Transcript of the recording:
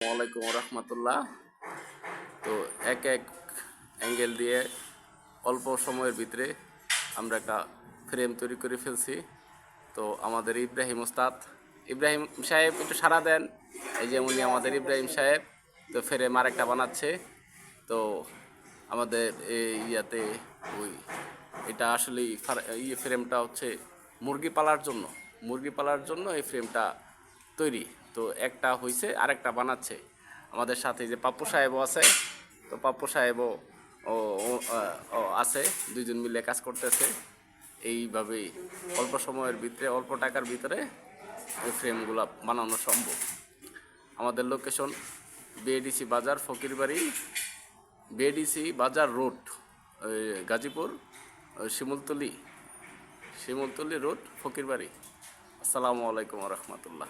ওয়ালাইকুম রহমতুল্লাহ। তো এক অ্যাঙ্গেল দিয়ে অল্প সময়ের ভিতরে আমরা একটা ফ্রেম তৈরি করে ফেলছি। তো আমাদের ইব্রাহিম ওস্তাদ, ইব্রাহিম সাহেব একটু সাড়া দেন। এই যে উনি আমাদের ইব্রাহিম সাহেব, তো ফ্রেম আরেকটা বানাচ্ছে। তো আমাদের এই ইয়াতে ওই এটা আসলে ফ্রেমটা হচ্ছে মুরগি পালার জন্য এই ফ্রেমটা তৈরি। তো একটা হয়েছে, আরেকটা বানাচ্ছে। আমাদের সাথে যে পাপ্পু সাহেবও আছে, তো পাপ্পু সাহেবও ও ও আছে, দুইজন মিলে কাজ করতেছে। এইভাবেই অল্প সময়ের ভিতরে, অল্প টাকার ভিতরে এই ফ্রেমগুলো বানানো সম্ভব। আমাদের লোকেশন বিএডিসি বাজার, ফকিরবাড়ি, বিএডিসি বাজার রোড, গাজীপুর, শিমুলতলি রোড, ফকিরবাড়ি। আসসালামু আলাইকুম রহমতুল্লাহ।